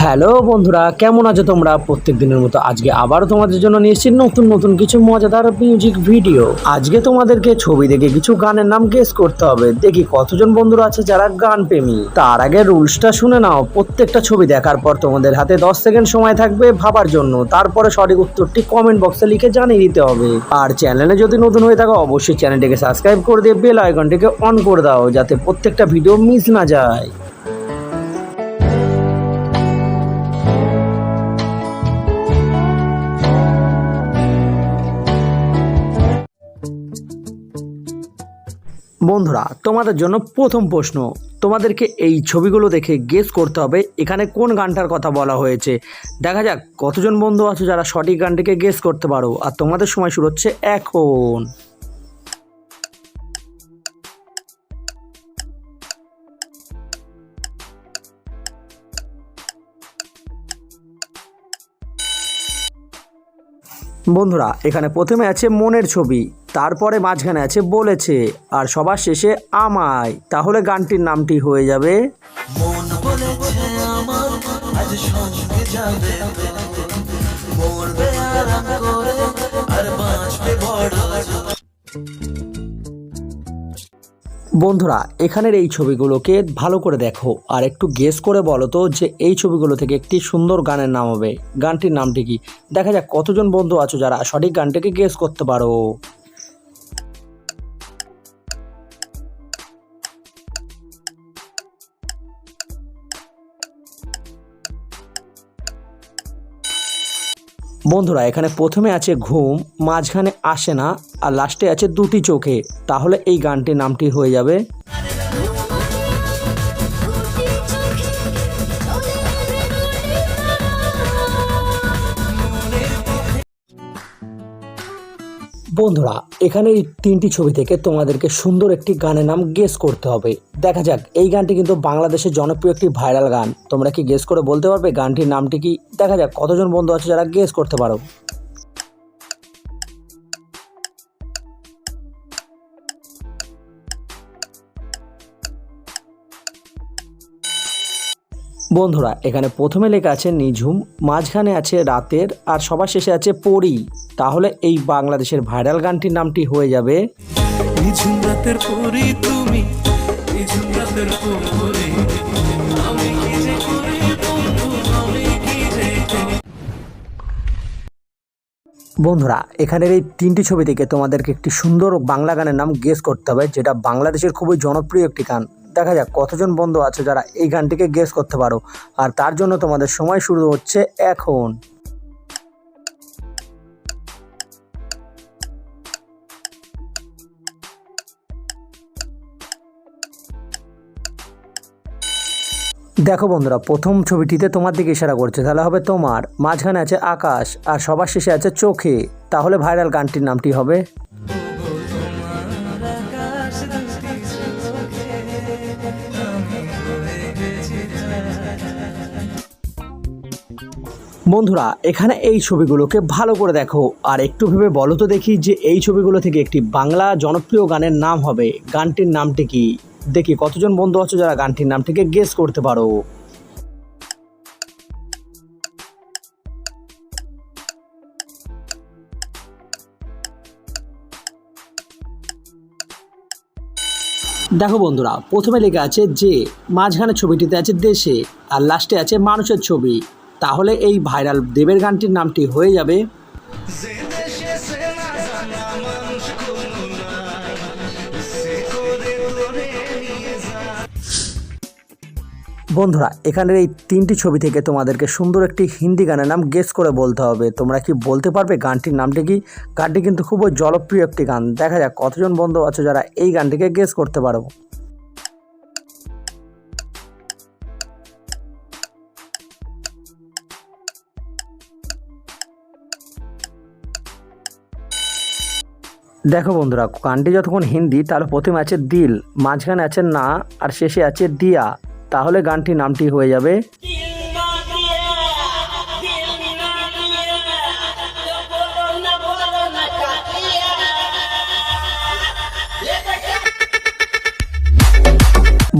Hello বন্ধুরা, কেমন আছো তোমরা? প্রত্যেক দিনের মতো আজকে আবারও তোমাদের জন্য নিয়ে এসেছি নতুন নতুন কিছু মজাদার মিউজিক ভিডিও। আজকে তোমাদেরকে ছবি দেখে কিছু গানের নাম গেস করতে হবে। দেখি কতজন বন্ধুরা আছে যারা গান প্রেমী। তার আগে রুলসটা শুনে নাও। প্রত্যেকটা ছবি দেখার পর তোমাদের হাতে 10 সেকেন্ড সময় থাকবে ভাবার জন্য। তারপরে সঠিক উত্তরটি কমেন্ট বক্সে লিখে জানিয়ে দিতে হবে। আর চ্যানেলে যদি নতুন হয়ে থাকো অবশ্যই চ্যানেলটিকে সাবস্ক্রাইব করে দিয়ে বেল আইকনটিকে অন করে দাও, যাতে প্রত্যেকটা ভিডিও মিস না যায়। বন্ধুরা, তোমাদের জন্য প্রথম প্রশ্ন। তোমাদেরকে এই ছবিগুলো দেখে গেস করতে হবে এখানে কোন গানটার কথা বলা হয়েছে। দেখা যাক কতজন বন্ধু আছো যারা সঠিক গানটিকে গেস করতে পারো। আর তোমাদের সময় শুরু হচ্ছে এখন। বন্ধুরা, এখানে প্রথমে আছে মনের ছবি, তারপরে মাঝখানে আছে বলেছে, আর সবার শেষে আমায়। তাহলে গানটির নামটি হয়ে যাবে মন বলেছে আমার আজ সঙ্গে যাবে, মরবে আরাম করে আর বাঁচবে বড়। বন্ধুরা, এখানের এই ছবিগুলোকে ভালো করে দেখো আর একটু গেস করে বলো তো যে এই ছবিগুলো থেকে একটি সুন্দর গানের নাম হবে। গানটির নামটি কি? দেখা যাক কতজন বন্ধু আছো যারা সঠিক গানটিকে গেস করতে পারো। বন্ধুরা, এখানে প্রথমে আছে ঘুম, মাঝখানে আসে না, আর লাস্টে আছে দুটি চোখে। তাহলে এই গানটির নামটি হয়ে যাবে বন্ধুরা, এখানে এই তিনটি ছবি থেকে তোমাদেরকে সুন্দর একটি গানের নাম গেস করতে হবে। দেখা যাক, এই গানটি কিন্তু বাংলাদেশের জনপ্রিয় একটি ভাইরাল গান। তোমরা কি গেস করে বলতে পারবে গানটির নামটি কি? দেখা যাক কতজন বন্ধু আছে যারা গেস করতে পারো। বন্ধুরা, এখানে প্রথমে লেখা আছে নিঝুম, মাঝখানে আছে রাতের, আর সবার শেষে আছে পরি। তাহলে এই বাংলাদেশের ভাইরাল গানটির নামটি হয়ে যাবে নিঝুম রাতের পরি তুমি, নিঝুম রাতের পরি আমি কি যে করি বন্ধু, আমি কি যে করি। বন্ধুরা, এখানের এই তিনটি ছবি থেকে তোমাদেরকে একটি সুন্দর বাংলা গানের নাম গেস করতে হবে, যেটা বাংলাদেশের খুবই জনপ্রিয় একটি গান। দেখা যাক কতজন বন্ধু আছে যারা এই গানটিকে গেস করতে পারো। আর তার জন্য তোমাদের সময় শুরু হচ্ছে এখন। দেখো বন্ধুরা, প্রথম ছবিটিতে তোমার দিকে ইশারা করছে, তাহলে হবে তোমার। মাঝখানে আছে আকাশ, আর সবার শেষে আছে চোখে। তাহলে ভাইরাল গানটির নামটি হবে বন্ধুরা, এখানে এই ছবিগুলোকে ভালো করে দেখো আর একটু ভেবে বলো তো দেখি যে এই ছবিগুলো থেকে একটি বাংলা জনপ্রিয় গানের নাম হবে। গানটির নামটি কি? দেখি কতজন বন্ধু আছো যারা গানটির নামটিকে গেস করতে পারো। দেখো বন্ধুরা, প্রথমে লেখা আছে যে, মাঝখানে ছবিটিতে আছে দেশে, আর লাস্টে আছে মানুষের ছবি। তাহলে এই ভাইরাল দেবের গানটির নামটি হয়ে যাবে বন্ধুরা, এখানের এই তিনটি ছবি থেকে তোমাদেরকে সুন্দর একটি হিন্দি গানের নাম গেস করে বলতে হবে। তোমরা কি বলতে পারবে গানটির নামটি কি? গানটি কিন্তু খুবই জনপ্রিয় একটি গান। দেখা যাক কতজন বন্ধু আছে যারা এই গানটিকে গেস করতে পারো। দেখো বন্ধুরা, গানটি যতক্ষণ হিন্দি, তাহলে প্রথমে আছে দিল, মাঝখানে আছে না, আর শেষে আছে দিয়া। তাহলে গানটির নামটি হয়ে যাবে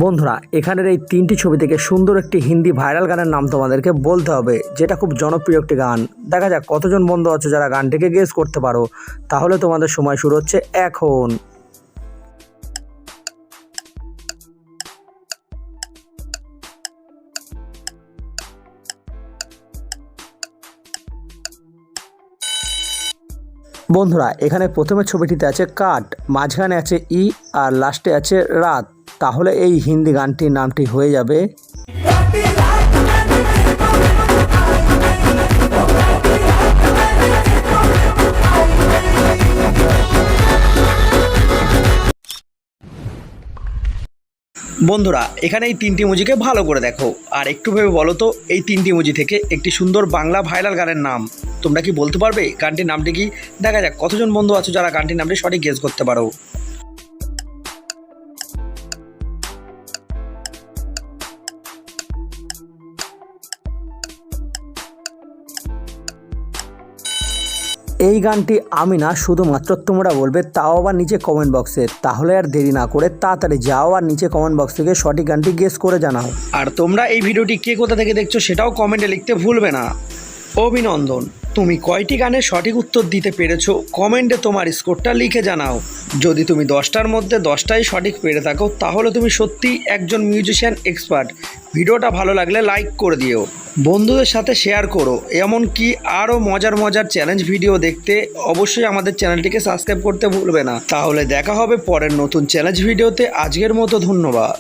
বন্ধুরা এখানের এই 3টি ছবি থেকে সুন্দর একটি হিন্দি ভাইরাল গানের নাম তোমাদেরকে বলতে হবে, যেটা খুব জনপ্রিয় একটি গান। দেখা যাক কতজন বন্ধু আছে যারা গানটিকে গেস করতে পারো। তাহলে তোমাদের সময় শুরু হচ্ছে এখন। বন্ধুরা এখানে প্রথমে ছবিটিতে আছে কাঠ, মাঝখানে আছে ই আর লাস্টে আছে রাত। তাহলে এই হিন্দি গানটির নামটি হয়ে যাবে বন্ধুরা এখানে এই 3টি ইমোজিকে ভালো করে দেখো আর একটু ভেবে বলো তো এই 3টি ইমোজি থেকে একটি সুন্দর বাংলা ভাইরাল গানের নাম তোমরা কি বলতে পারবে? গানটির নামটি কি? দেখা যাক কতজন বন্ধু আছো যারা গানটির নামটি সঠিক গেস করতে পারো। এই গানটি আমি না, শুধুমাত্র তোমরা বলবে, তাও আবার নিচে কমেন্ট বক্সে। তাহলে আর দেরি না করে তাড়াতাড়ি যাও আর নিচে কমেন্ট বক্স থেকে সঠিক গানটি গেস করে জানাও। আর তোমরা এই ভিডিওটি কে কোথা থেকে দেখছো সেটাও কমেন্টে লিখতে ভুলবে না। অভিনন্দন, তুমি কয়টি গানের সঠিক উত্তর দিতে পেরেছো কমেন্টে তোমার স্কোরটা লিখে জানাও। যদি তুমি 10টার মধ্যে 10টাই সঠিক পেরে থাকো তাহলে তুমি সত্যিই একজন মিউজিশিয়ান এক্সপার্ট। ভিডিওটা ভালো লাগলে লাইক করে দিও, বন্ধুদের সাথে শেয়ার করো। এমনকি আরও মজার মজার চ্যালেঞ্জ ভিডিও দেখতে অবশ্যই আমাদের চ্যানেলটিকে সাবস্ক্রাইব করতে ভুলবে না। তাহলে দেখা হবে পরের নতুন চ্যালেঞ্জ ভিডিওতে। আজকের মতো ধন্যবাদ।